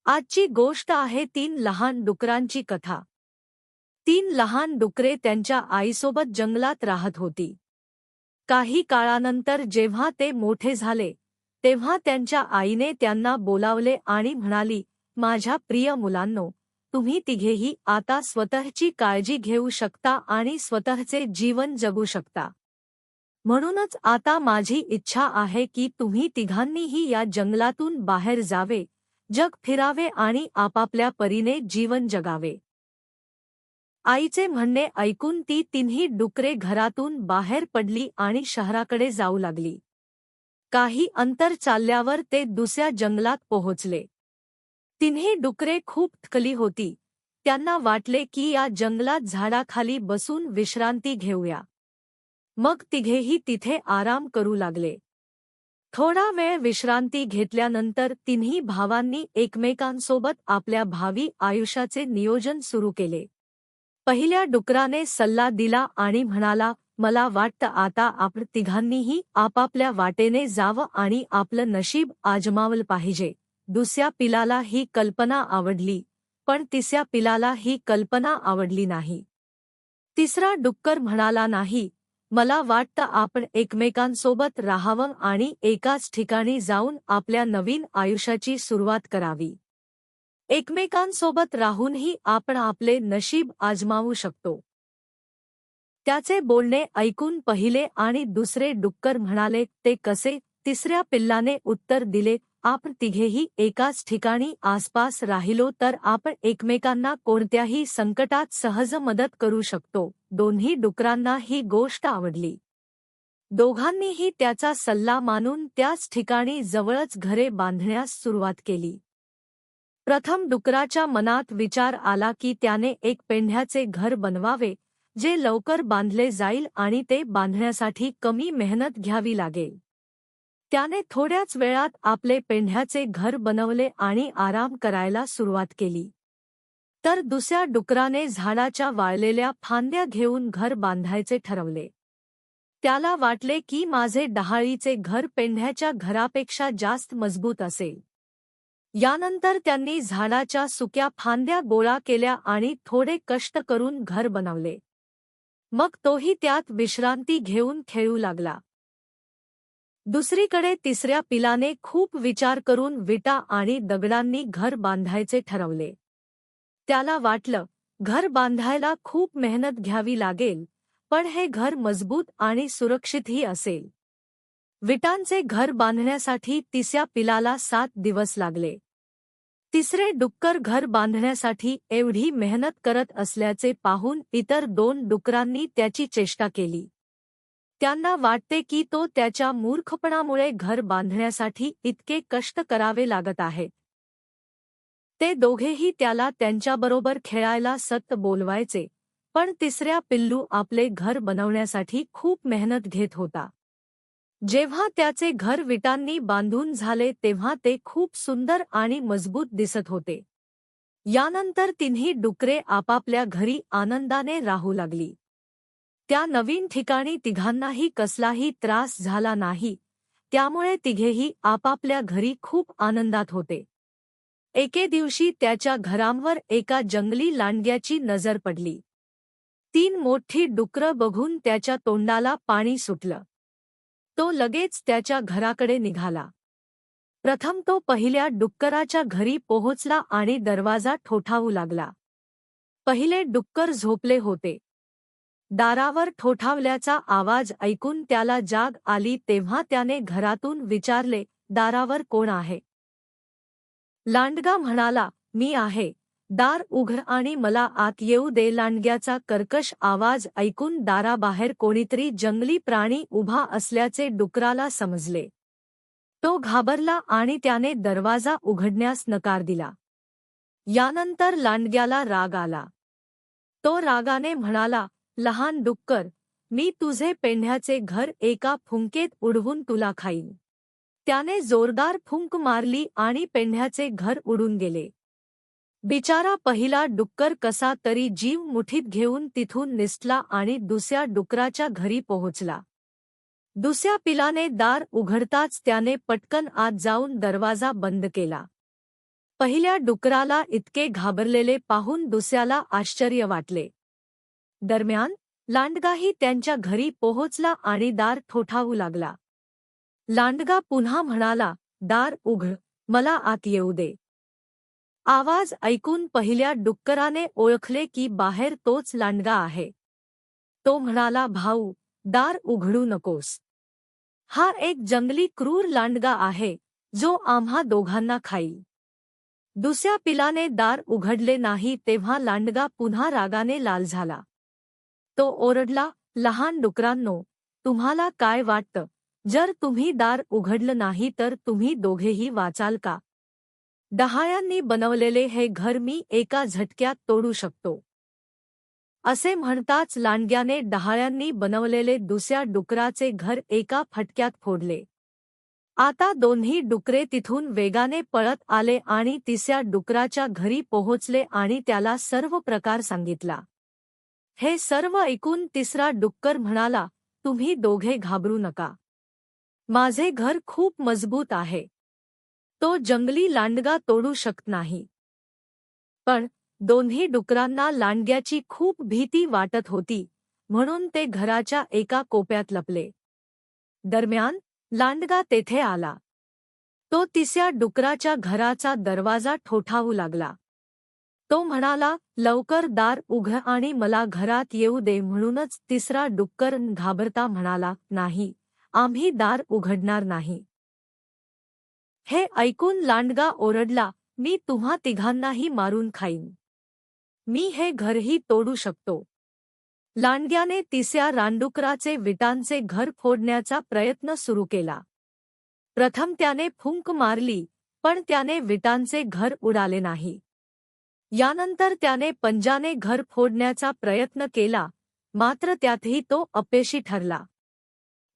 आजची गोष्ट आहे 3 लहान डुकरांची कथा। 3 लहान डुकरे त्यांच्या आईसोबत जंगलात राहत होती। काही काळानंतर जेव्हा ते मोठे झाले, तेव्हा त्यांच्या आईने त्यांना बोलावले आणि म्हणाली, माझ्या प्रिय मुलांनो, तुम्ही तिघेही आता स्वतःची काळजी घेऊ शकता आणि स्वतःचे जीवन जगू शकता। म्हणूनच आता माझी इच्छा आहे की तुम्ही तिघांनीही या जंगलातून बाहेर जावे, जग फिरावे आणि आपापल्या परीने जीवन जगावे। आईचे म्हणणे ऐकून ती तिन्ही डुकरे घरातून बाहेर पडली आणि शहराकडे जाऊ लागली। काही अंतर चालल्यावर ते दुसऱ्या जंगलात पोहोचले। तिन्ही डुकरे खूप थकली होती। त्यांना वाटले की या जंगलात झाडाखाली बसून विश्रांती घेऊया। मग तिघेही तिथे आराम करू लागले। थोडा वेळ विश्रांती घेतल्यानंतर तिन्ही भावांनी एकमेकांसोबत आपल्या भावी आयुष्याचे नियोजन सुरू केले। पहिल्या डुकराने सल्ला दिला आणि म्हणाला, मला वाटतं आता आपण तिघांनीही आपापल्या वाटेने जावं आणि आपलं नशीब आजमावलं पाहिजे। दुसऱ्या पिलाला ही कल्पना आवडली, पण तिसऱ्या पिलाला ही कल्पना आवडली नाही। तिसरा डुक्कर म्हणाला, नाही, मला वाटतं आपण एकमेकांसोबत राहावं आणि एकाच ठिकाणी जाऊन आपल्या नवीन आयुष्याची सुरुवात करावी। एकमेकांसोबत राहूनही आपण आपले नशीब आजमावू शकतो। त्याचे बोलणे ऐकून पहिले आणि दुसरे डुक्कर म्हणाले, ते कसे? तिसऱ्या पिल्लाने उत्तर दिले, आपण तिघेही एकाच ठिकाणी आसपास राहिलो तर आपण एकमेकांना कोणत्याही संकटात सहज मदत करू शकतो। दोन्ही डुकरांना ही गोष्ट आवडली। दोघांनीही त्याचा सल्ला मानून त्याच ठिकाणी जवळच घरे बांधण्यास सुरुवात केली। प्रथम डुकराच्या मनात विचार आला की त्याने एक पेंढ्याचे घर बनवावे, जे लवकर बांधले जाईल आणि ते बांधण्यासाठी कमी मेहनत घ्यावी लागेल। त्याने थोड्याच वेळात आपले पेंढ्याचे घर बनवले आणि आराम करायला सुरुवात केली। तर दुसऱ्या डुकराने झाडाच्या वाळलेल्या फांद्या घेऊन घर बांधायचे ठरवले। त्याला वाटले की माझे डहाळीचे घर पेंढ्याच्या घरापेक्षा जास्त मजबूत असेल। यानंतर त्यांनी झाडाच्या सुक्या फांद्या गोळा केल्या आणि थोडे कष्ट करून घर बनवले। मग तोही त्यात विश्रांती घेऊन खेळू लागला। दुसरीकडे तिसऱ्या पिलाने खूप विचार करून विटा आणि दगडांनी घर बांधायचे ठरवले। त्याला वाटलं, घर बांधायला खूप मेहनत घ्यावी लागेल, पण हे घर मजबूत आणि सुरक्षितही असेल। विटांचे घर बांधण्यासाठी तिसऱ्या पिलाला 7 दिवस लागले। तिसरे डुक्कर घर बांधण्यासाठी एवढी मेहनत करत असल्याचे पाहून इतर 2 डुकरांनी त्याची चेष्टा केली। त्यांना वाटते की तो त्याच्या मूर्खपणामुळे घर बांधण्यासाठी इतके कष्ट करावे लागत आहेत। ते दोघेही त्याला त्यांच्याबरोबर खेळायला सतत बोलवायचे, पण तिसऱ्या पिल्लू आपले घर बनवण्यासाठी खूप मेहनत घेत होता। जेव्हा त्याचे घर विटांनी बांधून झाले तेव्हा ते खूप सुंदर आणि मजबूत दिसत होते। यानंतर तिन्ही डुकरे आपापल्या घरी आनंदाने राहू लागली। त्या नवीन ठिकाणी तिघांनाही कसलाही त्रास झाला नाही, त्यामुळे तिघेही आपापल्या घरी खूप आनंदात होते। एके दिवशी त्याच्या घरांवर एका जंगली लांडग्याची नजर पडली। 3 मोठी डुकरं बघून त्याच्या तोंडाला पाणी सुटलं। तो लगेच त्याच्या घराकडे निघाला। प्रथम तो पहिल्या डुक्कराच्या घरी पोहोचला आणि दरवाजा ठोठावू लागला। पहिले डुक्कर झोपले होते। दारावर ठोठावल्याचा आवाज ऐकून त्याला जाग आली तेव्हा त्याने घरातून विचारले, दारावर कोण आहे? लांडगा म्हणाला, मी आहे, दार उघड आणि मला आत येऊ दे। लांडग्याचा कर्कश आवाज ऐकून दाराबाहेर कोणीतरी जंगली प्राणी उभा असल्याचे डुकराला समजले। तो घाबरला आणि त्याने दरवाजा उघडण्यास नकार दिला। यानंतर लांडग्याला राग आला। तो रागाने म्हणाला, लहान डुक्कर, मी तुझे पेंढ्याचे घर एका फुंकेत उडवून तुला खाईन। त्याने जोरदार फुंक मारली आणि पेंढ्याचे घर उडून गेले। बिचारा पहिला डुक्कर कसा तरी जीव मुठीत घेऊन तिथून निसटला आणि दुसऱ्या डुकराच्या घरी पोहोचला। दुसऱ्या पिलाने दार उघडताच त्याने पटकन आत जाऊन दरवाजा बंद केला। पहिल्या डुकराला इतके घाबरलेले पाहून दुसऱ्याला आश्चर्य वाटले. दरम्यान लांडगाही त्यांच्या घरी पोहोचला आणि दार ठोठावू लागला. लांडगा पुन्हा म्हणाला, "दार उघड, मला आत येऊ दे." आवाज ऐकून पहिल्या डुक्कराने ओळखले की बाहेर तोच लांडगा आहे. तो म्हणाला, "भाऊ, दार उघडू नकोस. हा एक जंगली क्रूर लांडगा आहे, जो आम्हा दोघांना खाईल." दुसऱ्या पिलाने दार उघडले नाही तेव्हा लांडगा पुन्हा रागाने लाल झाला. तो ओरडला, "लहान डुकरांनो, तुम्हाला काय वाटतं, जर तुम्ही दार उघडलं नाही तर तुम्ही दोघेही वाचाल का? डहाळ्यांनी बनवलेले हे घर मी एका झटक्यात तोडू शकतो." असे म्हणताच लांडग्याने डहाळ्यांनी बनवलेले दुसऱ्या डुकराचे घर एका फटक्यात फोडले. आता दोन्ही डुकरे तिथून वेगाने पळत आले आणि तिसऱ्या डुकराच्या घरी पोहोचले आणि त्याला सर्व प्रकार सांगितला. हे सर्व ऐकून तिसरा डुक्कर म्हणाला, "तुम्ही दोघे घाबरू नका. माझे घर खूप मजबूत आहे. तो जंगली लांडगा तोडू शकत नाही." पण दोन्ही डुकरांना लांडग्याची खूप भीती वाटत होती, म्हणून ते घराच्या एका कोपऱ्यात लपले. दरम्यान लांडगा तेथे आला. तो तिसऱ्या डुकराच्या घराचा दरवाजा ठोठावू लागला. तो म्हणाला, "लवकर दार उघड आणि मला घरात येऊ दे." म्हणूनच तिसरा डुक्कर घाबरता म्हणाला, "नाही, आम्ही दार उघडणार नाही." हे ऐकून लांडगा ओरडला, "मी तुम्हा तिघांनाही मारून खाईन. मी हे घरही तोडू शकतो." लांडग्याने तिसऱ्या रानडुकराचे विटांचे घर फोडण्याचा प्रयत्न सुरू केला. प्रथम त्याने फुंक मारली, पण त्याने विटांचे घर उडाले नाही. यानंतर त्याने पंजाने घर फोडण्याचा प्रयत्न केला, मात्र त्यातही तो अपयशी ठरला.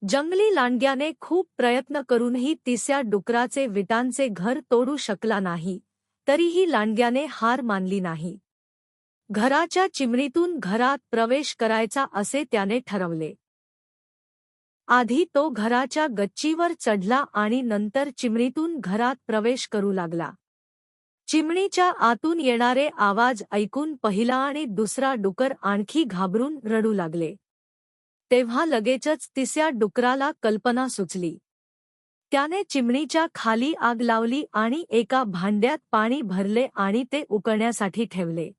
जंगली लांडग्याने खूप प्रयत्न करूनही तिसऱ्या डुकराचे विटांचे घर तोडू शकला नाही, तरीही लांडग्याने हार मानली नाही. घराच्या चिमणीतून घरात प्रवेश करायचा असे त्याने ठरवले. आधी तो घराच्या गच्चीवर चढला आणि नंतर चिमणीतून घरात प्रवेश करू लागला. चिमणीच्या आतून येणारे आवाज ऐकून पहिला आणि दुसरा डुकर आणखी घाबरून रडू लागले. तेव्हा लगेचच तिसऱ्या डुकराला कल्पना सुचली. त्याने चिमणीच्या खाली आग लावली आणि एका भांड्यात पाणी भरले आणि ते उकळण्यासाठी ठेवले.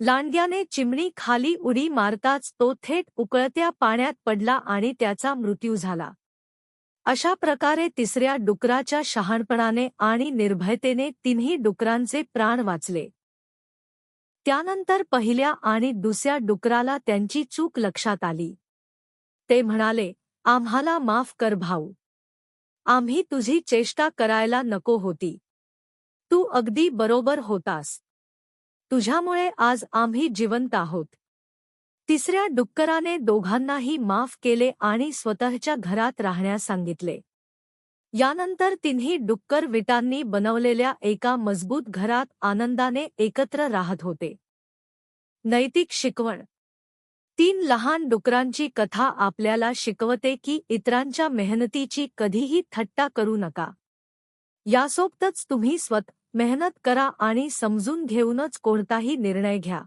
लांडग्याने चिमणी खाली उडी मारताच तो थेट उकळत्या पाण्यात पडला आणि त्याचा मृत्यू झाला. अशा प्रकारे तिसऱ्या डुकराच्या शहाणपणाने आणि निर्भयतेने तिन्ही डुकरांचे प्राण वाचले. त्यानंतर पहिल्या आणि दुसऱ्या डुकराला त्यांची चूक लक्षात आली. ते म्हणाले, "आम्हाला माफ कर भाऊ. आम्ही तुझी चेष्टा करायला नको होती. तू अगदी बरोबर होतास. तुझ्यामुळे आज आम्ही जिवंत आहोत." तिसऱ्या डुक्कराने दोघांनाही माफ केले आणि स्वतःच्या घरात राहण्यास सांगितले. यानंतर तिन्ही डुक्कर विटांनी बनवलेल्या एका मजबूत घरात आनंदाने एकत्र राहत होते. नैतिक शिकवण. 3 लहान डुकरांची कथा आपल्याला शिकवते की इतरांच्या मेहनतीची कधीही थट्टा करू नका. यासोबतच तुम्ही मेहनत करा आणि समजून घेऊनच कोणताही निर्णय घ्या.